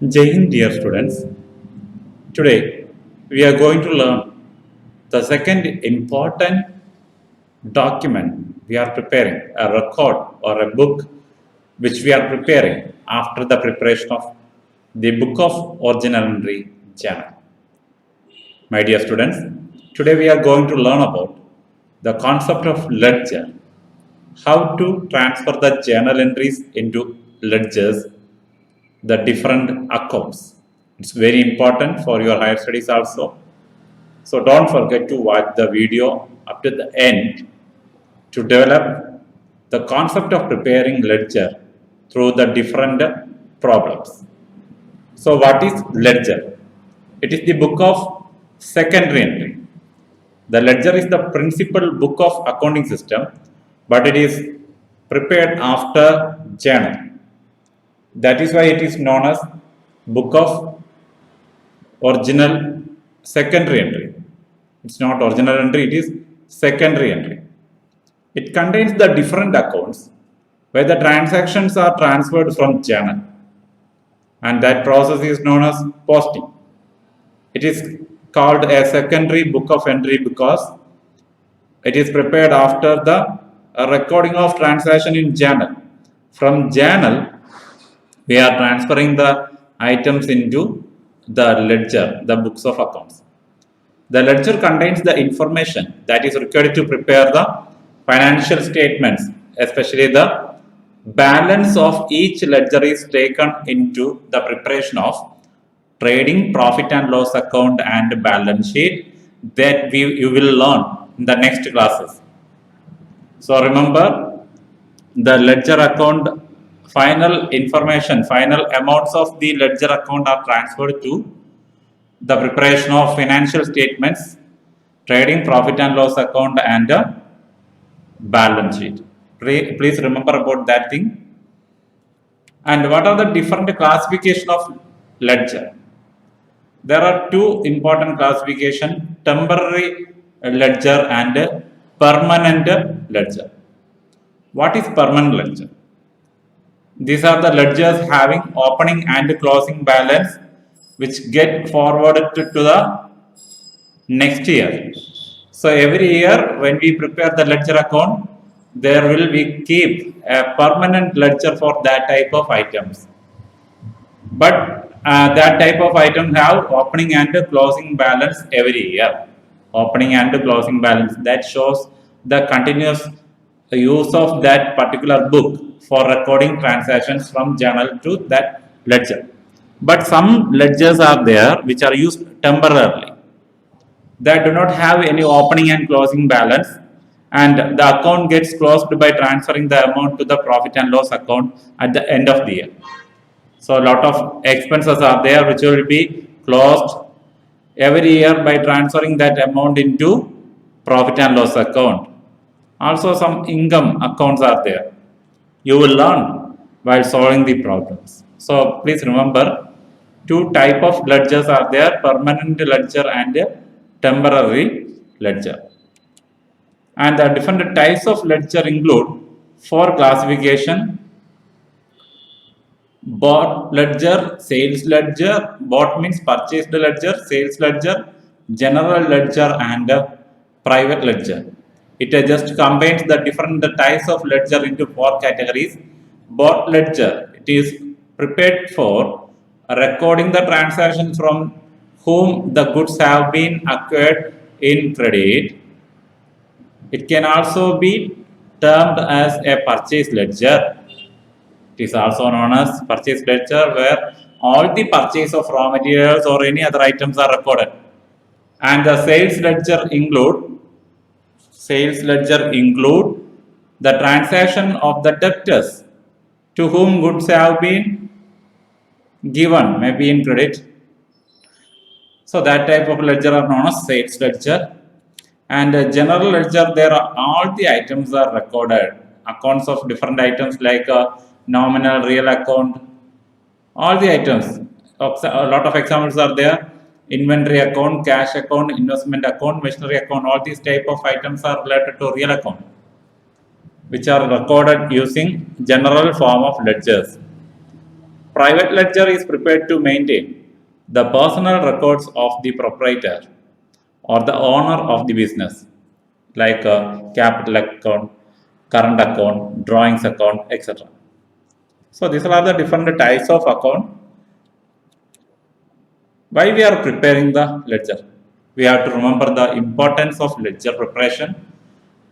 Jai Hind, dear students. Today we are going to learn the second important document we are preparing, a record or a book which we are preparing after the preparation of the book of original entry journal. My dear students, today we are going to learn about the concept of ledger, how to transfer the journal entries into ledgers, the different accounts. It's very important for your higher studies also. So don't forget to watch the video up to the end to develop the concept of preparing ledger through the different problems. So what is ledger? It is the book of secondary entry. The ledger is the principal book of accounting system, but it is prepared after journal. That is why it is known as book of original secondary entry. It's not original entry, it is secondary entry. It contains the different accounts where the transactions are transferred from journal, and that process is known as posting. It is called a secondary book of entry because it is prepared after the recording of transaction in journal. From journal, we are transferring the items into the ledger, the books of accounts. The ledger contains the information that is required to prepare the financial statements, especially the balance of each ledger is taken into the preparation of trading, profit and loss account and balance sheet that you will learn in the next classes. So remember, the ledger account final information, final amounts of the ledger account are transferred to the preparation of financial statements, trading, profit and loss account and balance sheet. Please remember about that thing. And what are the different classification of ledger? There are two important classification, temporary ledger and permanent ledger. What is permanent ledger? These are the ledgers having opening and closing balance which get forwarded to the next year. So every year when we prepare the ledger account, there will be keep a permanent ledger for that type of items. But that type of item have opening and closing balance every year. Opening and closing balance that shows the continuous use of that particular book for recording transactions from journal to that ledger. But some ledgers are there which are used temporarily, that do not have any opening and closing balance, and the account gets closed by transferring the amount to the profit and loss account at the end of the year. So a lot of expenses are there which will be closed every year by transferring that amount into profit and loss account. Also some income accounts are there. You will learn while solving the problems. So please remember, two type of ledgers are there, permanent ledger and temporary ledger. And the different types of ledger include for classification: bought ledger, sales ledger. Bought means purchased ledger, sales ledger, general ledger and private ledger. It just combines the different types of ledger into four categories. Bought ledger, it is prepared for recording the transaction from whom the goods have been acquired in credit. It can also be termed as a purchase ledger. It is also known as purchase ledger, where all the purchase of raw materials or any other items are recorded. And the sales ledger include the transaction of the debtors to whom goods have been given, maybe in credit. So that type of ledger are known as sales ledger. And general ledger, there are all the items are recorded, accounts of different items like nominal, real account, all the items. A lot of examples are there: inventory account, cash account, investment account, machinery account. All these type of items are related to real account, which are recorded using general form of ledgers. Private ledger is prepared to maintain the personal records of the proprietor or the owner of the business, like a capital account, current account, drawings account, etc. So these are the different types of account. Why we are preparing the ledger? We have to remember the importance of ledger preparation.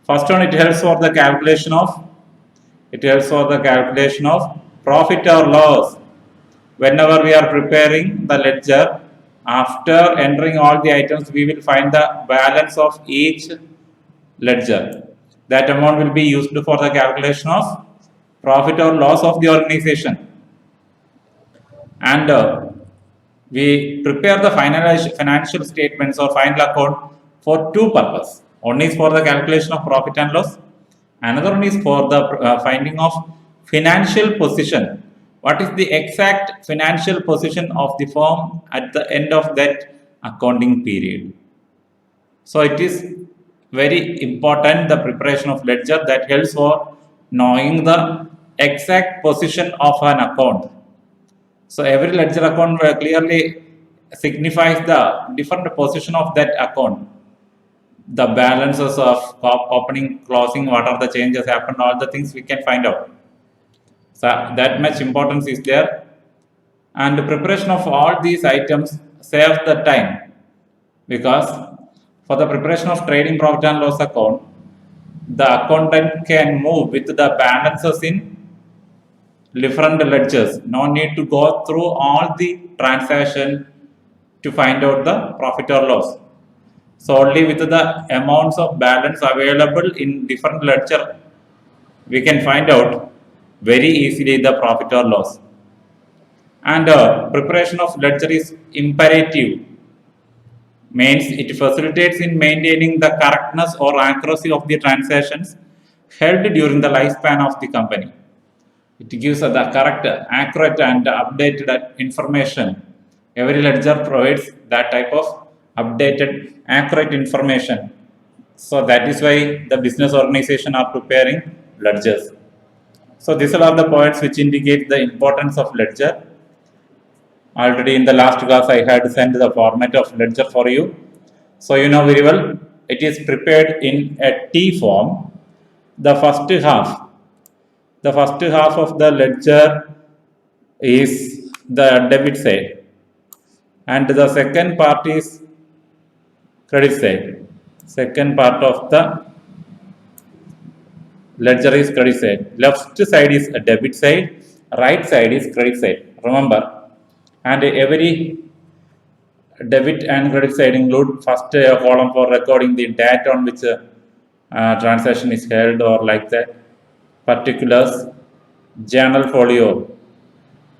First one, it helps for the calculation of profit or loss. Whenever we are preparing the ledger, after entering all the items, we will find the balance of each ledger. That amount will be used for the calculation of profit or loss of the organization. And we prepare the financial statements or final account for two purposes. One is for the calculation of profit and loss. Another one is for the finding of financial position. What is the exact financial position of the firm at the end of that accounting period? So it is very important, the preparation of ledger, that helps for knowing the exact position of an account. So every ledger account clearly signifies the different position of that account. The balances of opening, closing, what are the changes happened, all the things we can find out. So that much importance is there. And the preparation of all these items saves the time, because for the preparation of trading profit and loss account, the accountant can move with the balances in different ledgers. No need to go through all the transaction to find out the profit or loss. So only with the amounts of balance available in different ledger, we can find out very easily the profit or loss. And preparation of ledger is imperative, means it facilitates in maintaining the correctness or accuracy of the transactions held during the lifespan of the company. It gives the correct, accurate, and updated information. Every ledger provides that type of updated, accurate information. So that is why the business organization are preparing ledgers. So these are the points which indicate the importance of ledger. Already in the last class, I had sent the format of ledger for you. So you know very well, it is prepared in a T form. The first half of the ledger is the debit side, and the second part is credit side. Second part of the ledger is credit side. Left side is a debit side, right side is credit side. Remember, and every debit and credit side include first column for recording the date on which transaction is held, or like that, particulars, journal folio,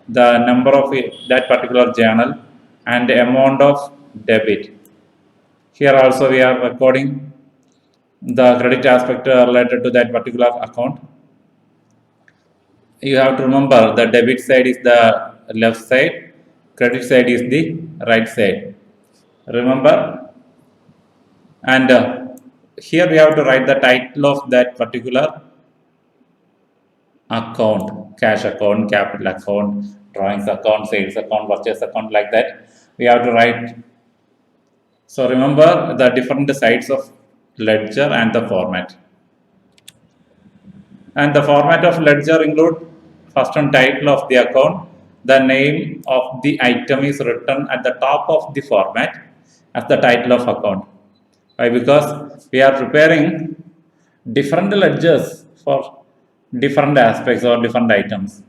the number of that particular journal, and the amount of debit. Here also we are recording the credit aspect related to that particular account. You have to remember the debit side is the left side, credit side is the right side. Remember, and here we have to write the title of that particular account: cash account, capital account, drawings account, sales account, purchase account, like that. We have to write. So remember the different sides of ledger and the format. And the format of ledger include first one, title of the account. The name of the item is written at the top of the format as the title of account. Why? Because we are preparing different ledgers for different aspects or different items.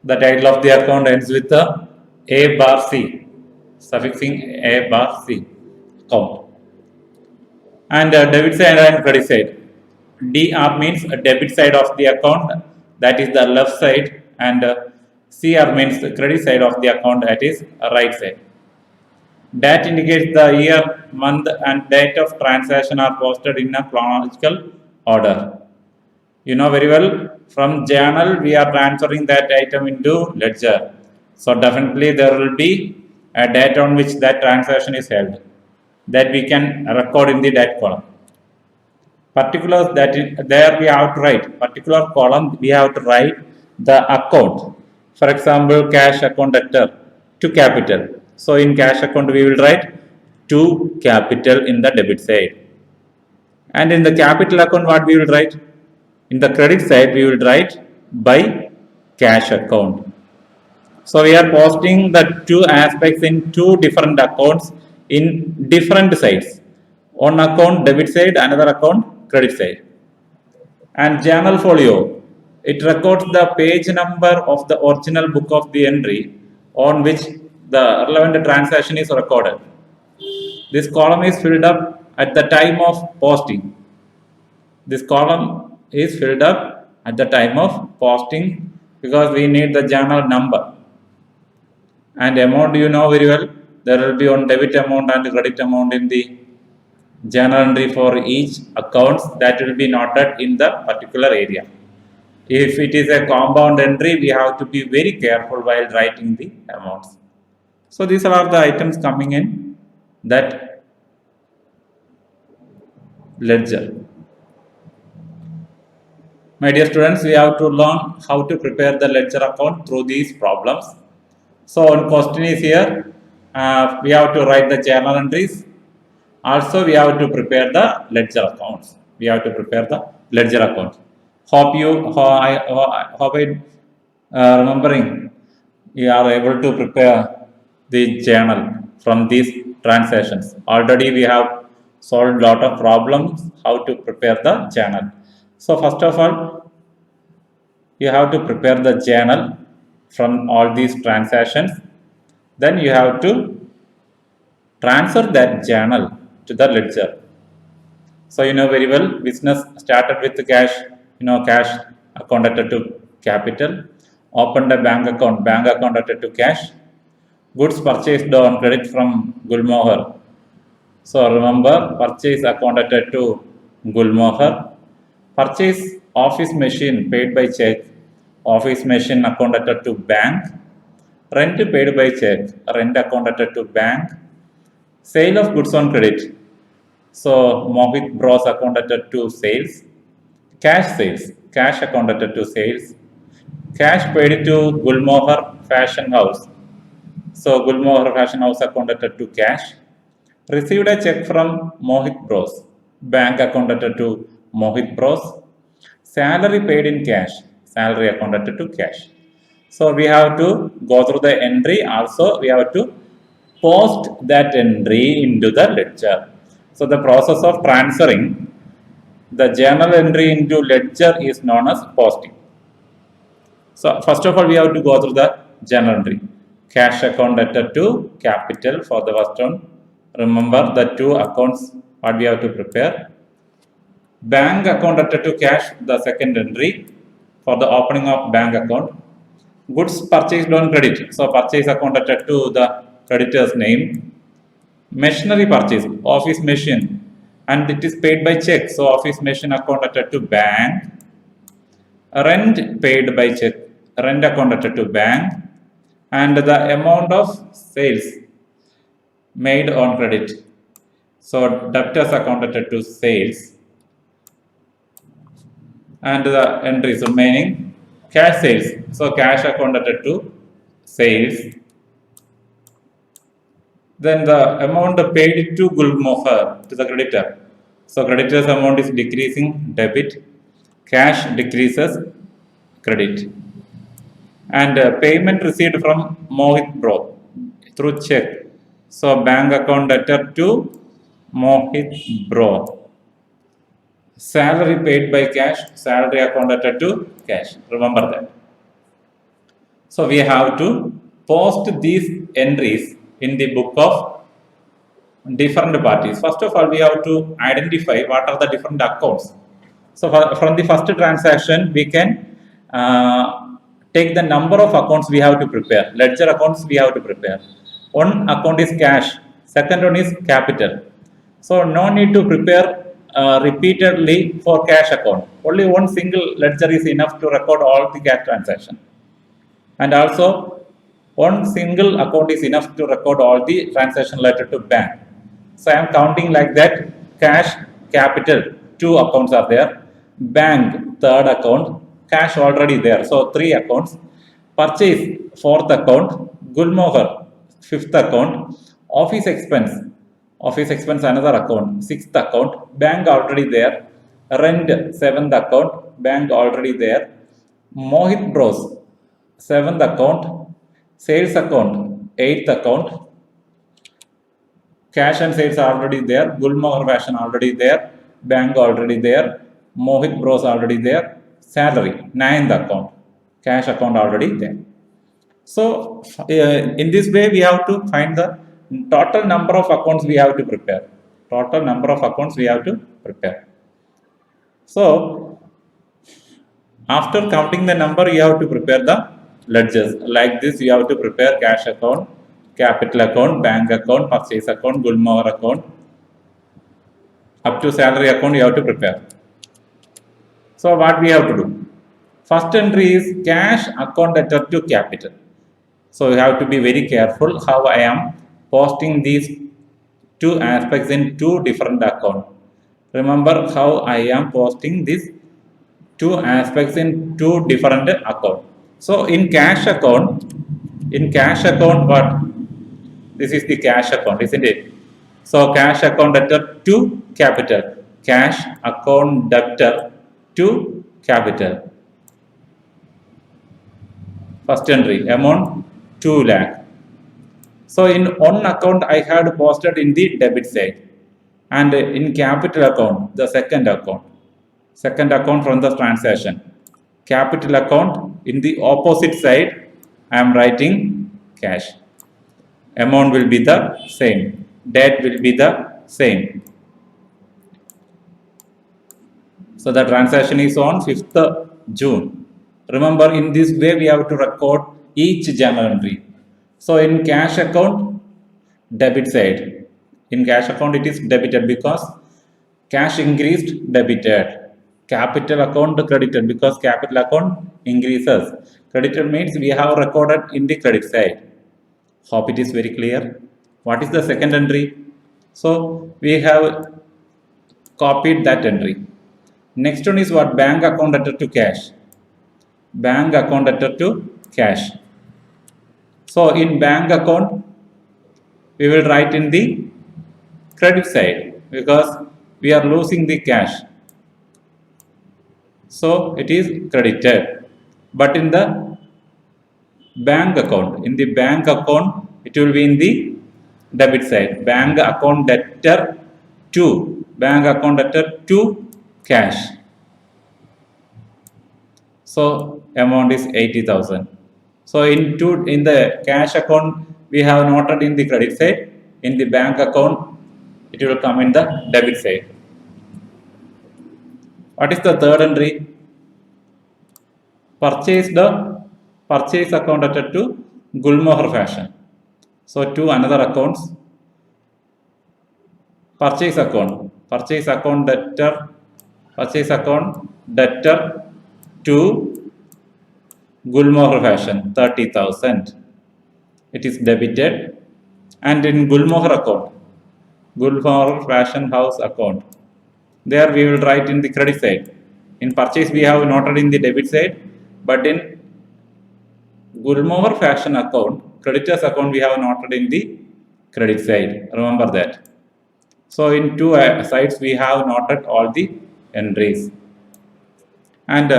The title of the account ends with the A bar C, suffixing A bar C, account. And debit side and credit side. DR means debit side of the account, that is the left side, and CR means the credit side of the account, that is right side. That indicates the year, month, and date of transaction are posted in a chronological order. You know very well, from journal we are transferring that item into ledger. So definitely there will be a date on which that transaction is held, that we can record in the date column. Particulars, that there we have to write particular column, we have to write the account. For example, cash account debtor to capital. So in cash account we will write to capital in the debit side. And in the capital account what we will write? In the credit side we will write by cash account. So we are posting the two aspects in two different accounts in different sides. One account debit side, another account credit side. And journal folio, it records the page number of the original book of the entry on which the relevant transaction is recorded. This column is filled up at the time of posting. This column is filled up at the time of posting because we need the journal number. And amount you know very well, there will be one debit amount and credit amount in the journal entry for each accounts that will be noted in the particular area. If it is a compound entry, we have to be very careful while writing the amounts. So these are the items coming in that ledger. My dear students, we have to learn how to prepare the ledger account through these problems. So one question is here, we have to write the journal entries. Also, we have to prepare the ledger accounts. We have to prepare the ledger accounts. Hope I remembering you are able to prepare the journal from these transactions. Already we have solved a lot of problems how to prepare the journal. So first of all, you have to prepare the journal from all these transactions. Then you have to transfer that journal to the ledger. So you know very well, business started with the cash, cash account added to capital, opened a bank account added to cash, goods purchased on credit from Gulmohar. So remember, purchase account added to Gulmohar, purchase office machine paid by check, office machine account added to bank, rent paid by check, rent account added to bank, sale of goods on credit. So Mohit Bros account added to sales, cash sales, cash account added to sales, cash paid to Gulmohar Fashion House. So Gulmohar Fashion House account added to cash, received a check from Mohit Bros, bank account added to Mohit Bros, salary paid in cash, salary account added to cash. So we have to go through the entry. Also, we have to post that entry into the ledger. So the process of transferring the journal entry into ledger is known as posting. So first of all, we have to go through the journal entry. Cash account added to capital for the first one. Remember the two accounts what we have to prepare. Bank account added to cash, the second entry for the opening of bank account. Goods purchased on credit. So purchase account added to the creditor's name. Machinery purchase, office machine, and it is paid by check. So office machine account added to bank. Rent paid by check, rent account added to bank, and the amount of sales made on credit. So debtors account added to sales, and the entries remaining cash sales. So cash account added to sales. Then the amount paid to Gulmohar, to the creditor. So creditor's amount is decreasing, debit, cash decreases, credit. And payment received from Mohit Bro through check. So bank account debtor to Mohit Bro. Salary paid by cash, salary account debtor to cash. Remember that. So we have to post these entries in the book of different parties. First of all, we have to identify what are the different accounts. So from the first transaction, we can take the number of accounts we have to prepare. Ledger accounts we have to prepare. One account is cash, second one is capital. So no need to prepare repeatedly for cash account. Only one single ledger is enough to record all the cash transaction. And also one single account is enough to record all the transaction related to bank. So I am counting like that. Cash, capital, two accounts are there. Bank, third account. Cash already there. So three accounts. Purchase, fourth account. Gulmohar, fifth account. Office expense another account, sixth account. Bank already there. Rent, seventh account. Bank already there. Mohit Bros, seventh account. Sales account, eighth account. Cash and sales are already there. Gulmohar Fashion already there. Bank already there. Mohit Bros already there. Salary, ninth account. Cash account already there. So, in this way, we have to find the total number of accounts we have to prepare. Total number of accounts we have to prepare. So, after counting the number, you have to prepare the ledgers. Like this, you have to prepare cash account, capital account, bank account, purchase account, Gulmohar account. Up to salary account, you have to prepare. So, what we have to do? First entry is cash account debtor to capital. So, you have to be very careful how I am posting these two aspects in two different accounts. Remember how I am posting these two aspects in two different accounts. So, in cash account, what? This is the cash account, isn't it? So, cash account debtor to capital. Cash account debtor to capital. First entry, amount 2 lakh. So, in one account, I had posted in the debit side. And in capital account, the second account from the transaction. Capital account, in the opposite side, I am writing cash. Amount will be the same. Debt will be the same. So the transaction is on 5th June. Remember, in this way, we have to record each journal entry. So in cash account, debit side. In cash account, it is debited because cash increased, debited. Capital account credited because capital account increases. Credited means we have recorded in the credit side. Hope it is very clear. What is the second entry? So we have copied that entry. Next one is what? Bank account debtor to cash. Bank account debtor to cash. So in bank account, we will write in the credit side because we are losing the cash. So it is credited. But in the bank account, it will be in the debit side. Bank account debtor to cash. So amount is 80,000. So in the cash account, we have noted in the credit side. In the bank account, it will come in the debit side. What is the third entry? Purchase account debtor to Gulmohar Fashion. So two another accounts. Purchase account debtor to Gulmohar Fashion, 30,000. It is debited. And in Gulmohar account, Gulmohar Fashion House account, there we will write in the credit side. In purchase, we have noted in the debit side, but in Gulmohar Fashion account, creditors account, we have noted in the credit side. Remember that. So in two sides, we have noted all the entries. And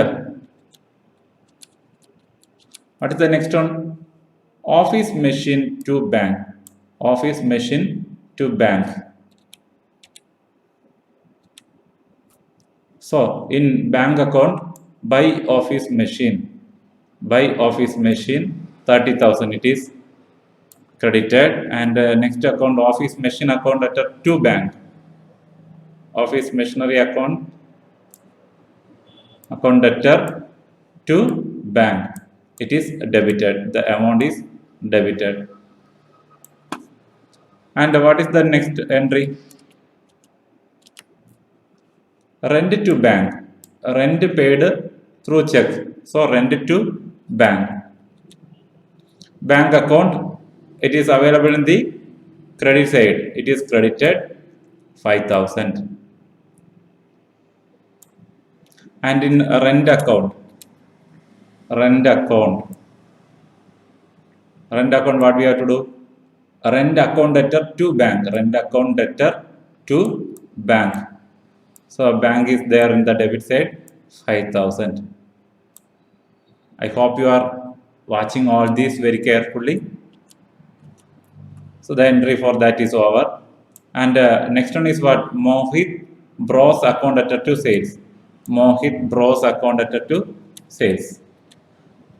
what is the next one? Office machine to bank. So in bank account, buy office machine, 30,000 it is credited. And next account, office machine account to bank. Office machinery account debtor to bank. It is debited. The amount is debited. And what is the next entry? Rent to bank. Rent paid through check. So rent to bank. Bank account, it is available in the credit side. It is credited 5,000. And in rent account, Rent account, what we have to do? Rent account debtor to bank. Rent account debtor to bank. So bank is there in the debit side, 5,000. I hope you are watching all these very carefully. So the entry for that is over. And next one is what? Mohit bros account debtor to sales. Mohit bros account debtor to sales.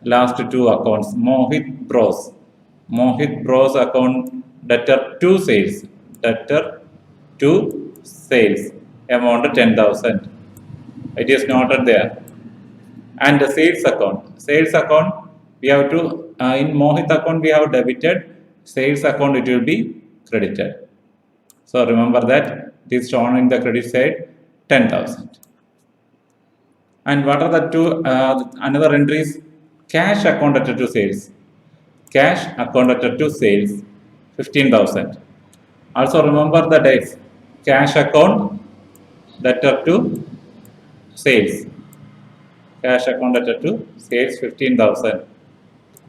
Last two accounts. Mohit bros account debtor to sales. Debtor to sales. Amount 10,000. It is noted there. And the sales account. Sales account, we have to, in Mohit account we have debited. Sales account it will be credited. So remember that it is shown in the credit side, 10,000. And what are the two another entries? Cash account debtor to sales. Cash account debtor to sales, 15,000. Also remember the dates. Cash account debtor to sales. Cash account debtor to sales, 15,000.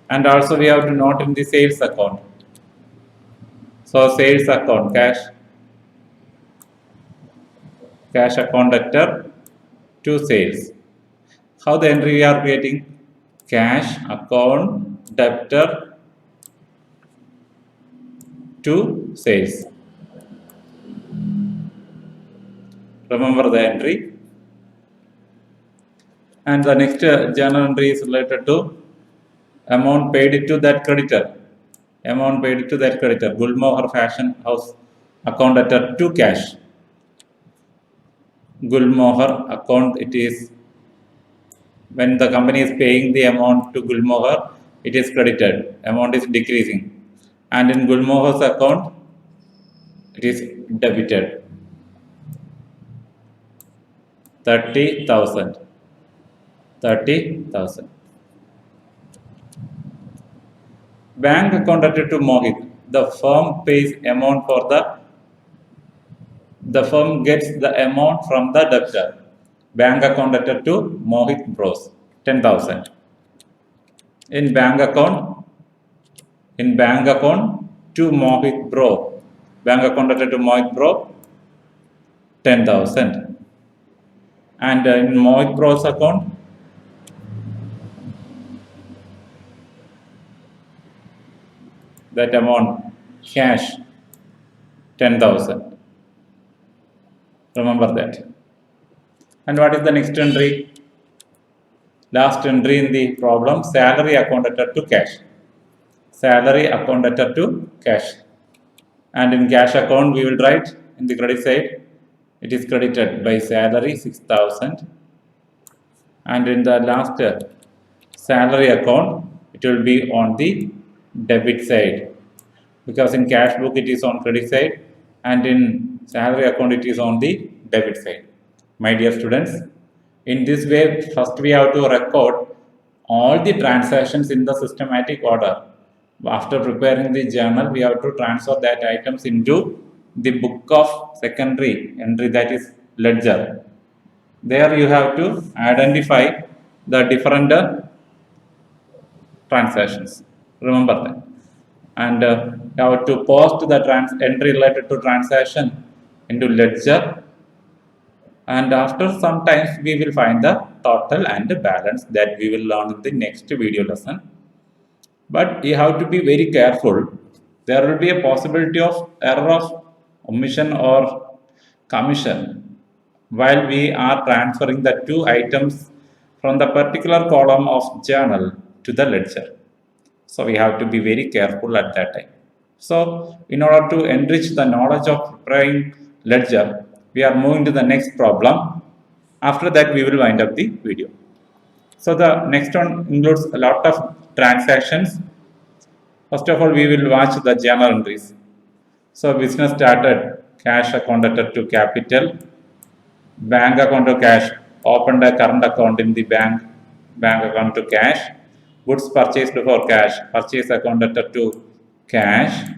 And also we have to note in the sales account. So sales account, cash account debtor to sales. How the entry we are creating? Cash account debtor to sales. Remember the entry. And the next journal entry is related to amount paid to that creditor. Amount paid to that creditor. Gulmohar Fashion House account debtor to cash. Gulmohar account, it is when the company is paying the amount to Gulmohar, it is credited. Amount is decreasing. And in Gulmohar's account, it is debited. 30,000. 30,000. Bank account debtor to Mohit. The firm pays amount for the firm gets the amount from the debtor. Bank account debtor to Mohit bros, 10,000. In bank account to Mohit bro. Bank account debtor to Mohit bro, 10,000. And in Mohit bro's account, that amount cash, 10,000. Remember that. And what is the next entry? Last entry in the problem, salary account debtor to cash. Salary account debtor to cash. And in cash account, we will write in the credit side, it is credited by salary, 6,000. And in the last salary account, it will be on the debit side. Because in cash book, it is on credit side. And in salary account, it is on the debit side. My dear students, in this way, first we have to record all the transactions in the systematic order. After preparing the journal, we have to transfer that items into the book of secondary entry, that is ledger. There you have to identify the different transactions. Remember that. And you have to post the entry related to transaction into ledger. And after some times, we will find the total and the balance that we will learn in the next video lesson. But you have to be very careful. There will be a possibility of error of omission or commission while we are transferring the two items from the particular column of journal to the ledger. So we have to be very careful at that time. So in order to enrich the knowledge of preparing ledger, we are moving to the next problem. After that, we will wind up the video. So the next one includes a lot of transactions. First of all, we will watch the journal entries. So business started, cash account debtor to capital, bank account to cash, opened a current account in the bank account to cash, goods purchased for cash, purchase account debtor to cash,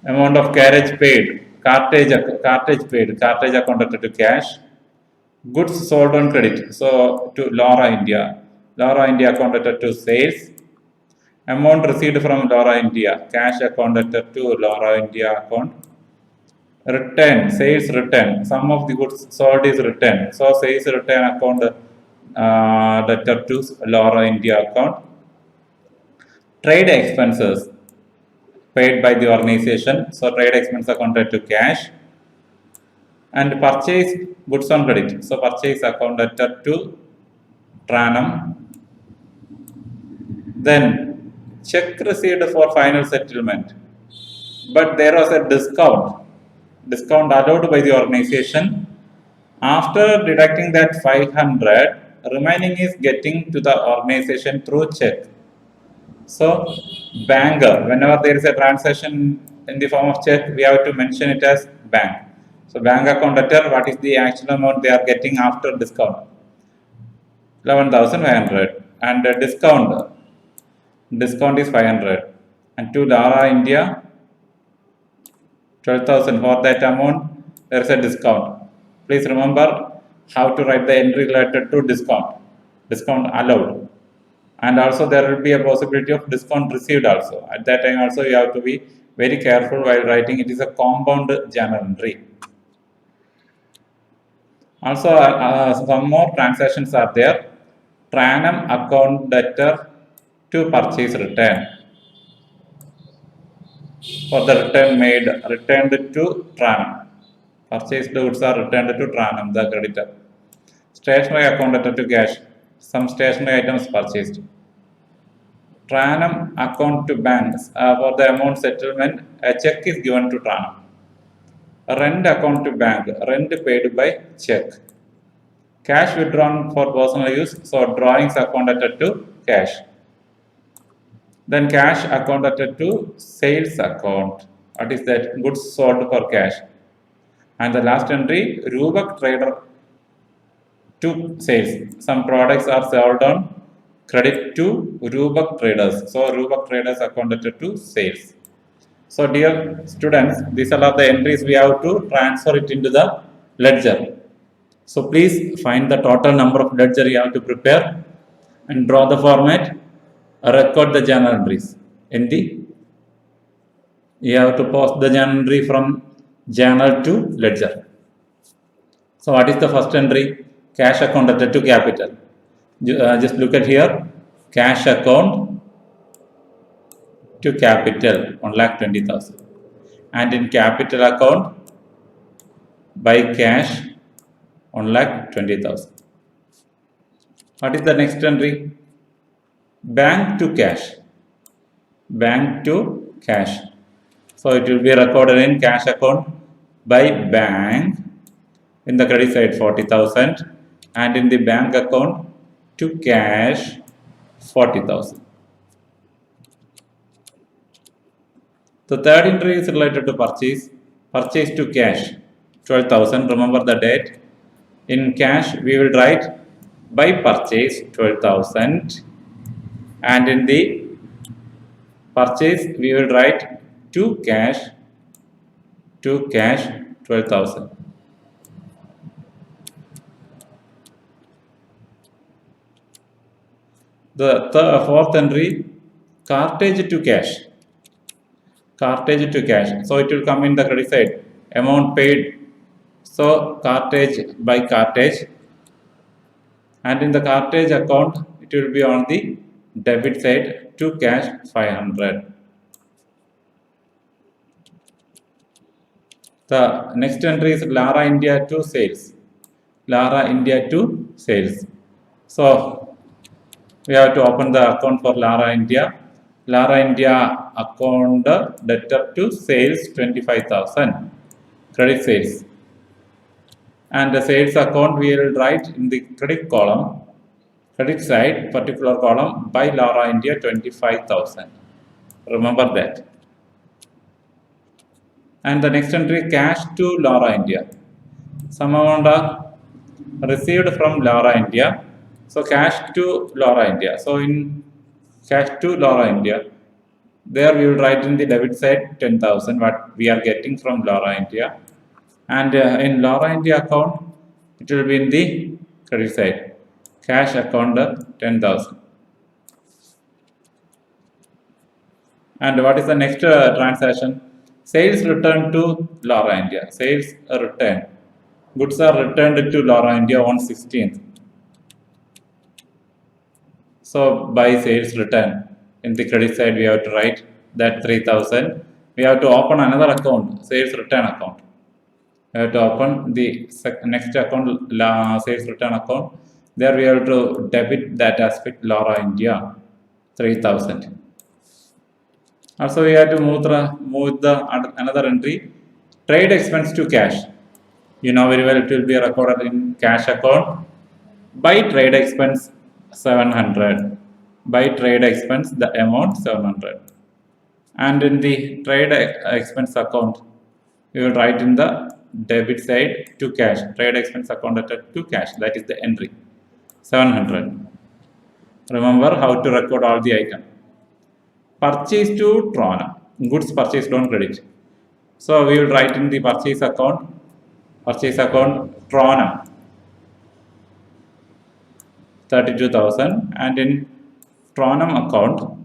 amount of carriage paid, cartage paid, cartage account debtor to cash, goods sold on credit, so to Laura India account debtor to sales, Amount received from Laura India, cash account letter to Laura India account. Return, sales return, some of the goods sold is return. So sales return account letter to Laura India account. Trade expenses paid by the organization. So trade expense accounted to cash. And purchase goods on credit. So purchase account letter to Tranum. Then check received for final settlement. But there was a discount allowed by the organization. After deducting that 500, remaining is getting to the organization through check. So banker, whenever there is a transaction in the form of check, we have to mention it as bank. So bank account letter, what is the actual amount they are getting after discount? 11,500, and discount is 500, and to Lara India 12,000. For that amount there is a discount. Please remember how to write the entry related to discount allowed, and also there will be a possibility of discount received also. At that time also you have to be very careful while writing. It is a compound journal entry. Also some more transactions are there. Tranum account letter to purchase return. For the return made, returned to Tranum. Purchased goods are returned to Tranum, the creditor. Stationery account letter to cash. Some stationery items purchased. Tranum account to banks. For the amount settlement, a check is given to Tranum. Rent account to bank. Rent paid by check. Cash withdrawn for personal use. So drawings account letter to cash. Then cash account letter to sales account. What is that? Goods sold for cash. And the last entry, Rubak trader to sales. Some products are sold on credit to Rubak traders. So Rubak traders account letter to sales. So dear students, these are the entries we have to transfer it into the ledger. So please find the total number of ledger you have to prepare and draw the format, record the journal entries. In the, you have to post the journal entry from journal to ledger. So what is the first entry? Cash account letter to capital. Just look at here, cash account to capital 1,20,000, and in capital account by cash 1,20,000. What is the next entry? Bank to cash. Bank to cash. So it will be recorded in cash account by bank. In the credit side 40,000, and in the bank account to cash 40,000. The third entry is related to purchase. Purchase to cash 12,000. Remember the date. In cash we will write by purchase 12,000, and in the purchase we will write to cash 12,000. The fourth entry, cartage to cash. Cartage to cash. So it will come in the credit side. Amount paid. So cartage by cartage. And in the cartage account, it will be on the debit side to cash 500. The next entry is Lara India to sales. Lara India to sales. So we have to open the account for Lara India. Lara India account debtor to sales 25,000, credit sales. And the sales account we will write in the credit column, credit side, particular column by Lara India 25,000. Remember that. And the next entry, cash to Lara India. Some amount are received from Lara India. So cash to Lara India. So in cash to Lara India, there we will write in the debit side 10,000 what we are getting from Lara India, and in Lara India account it will be in the credit side, cash account 10,000. And what is the next transaction? Sales returned to Laura India. Sales return. Goods are returned to Laura India on 16th. So by sales return, in the credit side we have to write that 3000. We have to open another account, sales return account. We have to open the next account, sales return account. There we have to debit that aspect Laura India 3000. Also we have to move the another entry, trade expense to cash. You know very well it will be recorded in cash account. By trade expense 700. By trade expense the amount 700. And in the trade expense account, you will write in the debit side to cash. Trade expense account to cash. That is the entry 700. Remember how to record all the items. Purchase to Tron. Goods purchased on credit. So we will write in the purchase account Tron 32,000, and in Tronum account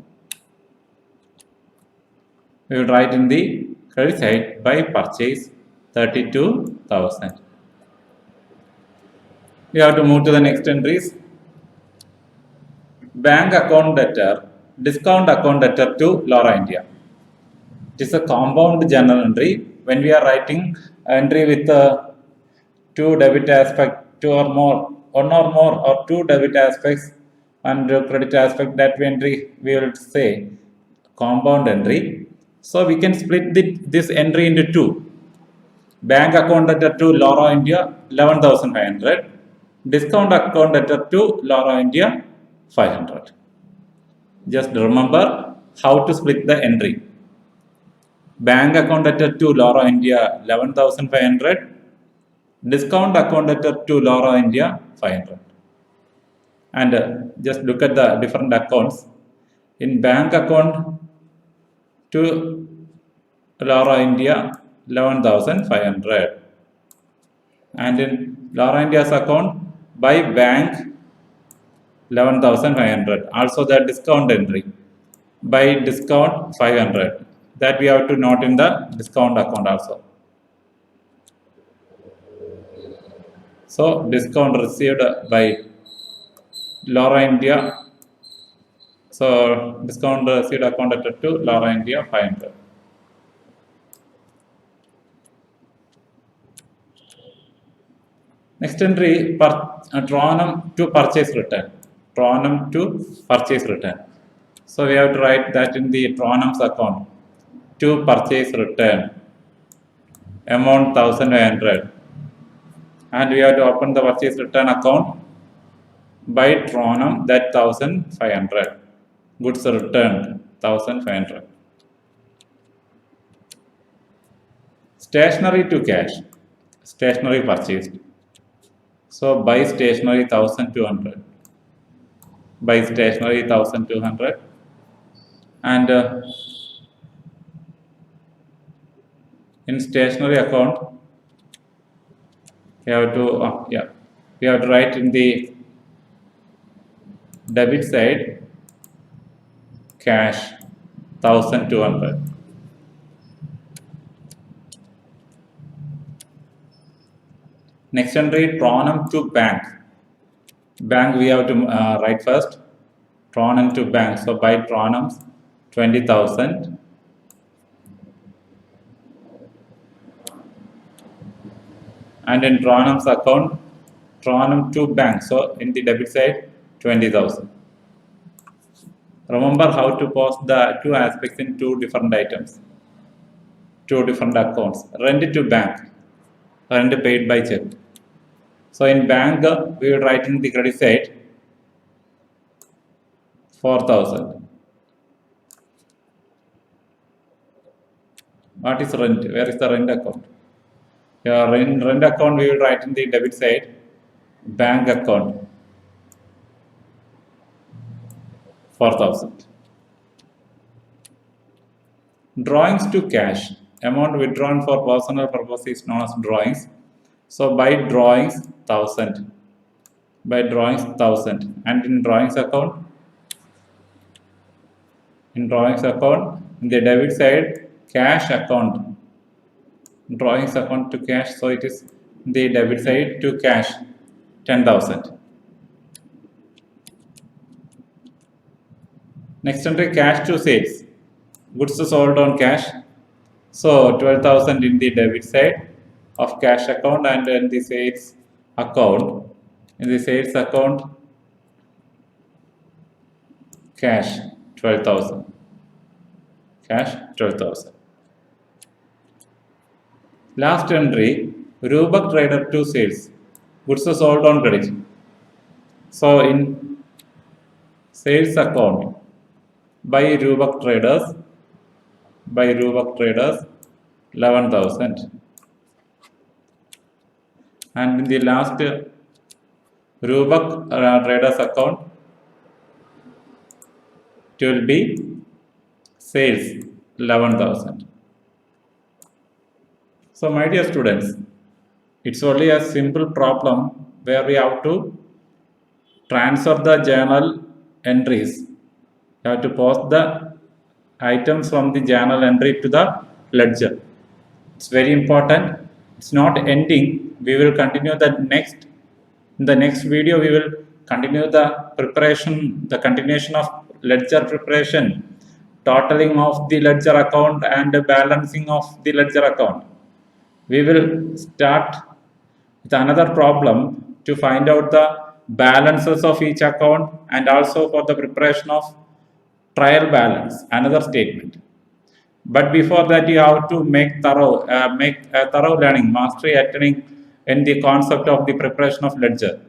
we will write in the credit side by purchase 32,000. We have to move to the next entries. Bank account debtor, discount account debtor to Laura India. It is a compound journal entry. When we are writing entry with two debit aspect, two or more, one or more or two debit aspects and credit aspect, that entry we will say compound entry. So we can split this entry into two. Bank account debtor to Laura India 11,500. Discount account debtor to Laura India 500. Just remember how to split the entry. Bank account debtor to Laura India 11,500. Discount account debtor to Laura India 500. And just look at the different accounts. In bank account to Laura India 11,500. And in Laura India's account by bank 11,500. Also the discount entry by discount 500. That we have to note in the discount account also. So discount received by Laura India. So discount received account to Laura India 500. Next entry, Tronum to purchase return. Tronum to purchase return. So we have to write that in the Tronum's account. To purchase return. Amount 1,500. And we have to open the purchase return account by Tronum, that 1,500. Goods returned 1,500. Stationery to cash. Stationery purchased. So by stationery 1,200. By stationery 1,200. And in stationery account we have to write in the debit side cash 1,200. Next entry, Tronum to bank. Bank we have to write first. Tronum to bank. So by Tronums 20,000. And in Tronum's account, Tronum to bank. So in the debit side 20,000. Remember how to post the two aspects in two different items, two different accounts. Rent to bank, rent paid by check. So in bank, we will write in the credit side 4,000. What is rent? Where is the rent account? In rent account, we will write in the debit side bank account 4,000. Drawings to cash. Amount withdrawn for personal purpose is known as drawings. So by drawings 1,000. By drawings 1,000. And in drawings account In the debit side, cash account, drawings account to cash, so it is the debit side to cash, 10,000. Next entry, cash to sales, goods sold on cash, so 12,000 in the debit side of cash account, and in the sales account, cash 12,000, cash 12,000. Last entry, Rubak trader to sales, goods sold on credit. So in sales account by Rubak traders, 11,000, and in the last Rubak traders account, it will be sales 11,000. So my dear students, it's only a simple problem where we have to transfer the journal entries. You have to post the items from the journal entry to the ledger. It's very important. It's not ending. We will continue in the next video. We will continue the continuation of ledger preparation, totaling of the ledger account and balancing of the ledger account. We will start with another problem to find out the balances of each account, and also for the preparation of trial balance, another statement. But before that, you have to make thorough learning, mastery attaining in the concept of the preparation of ledger.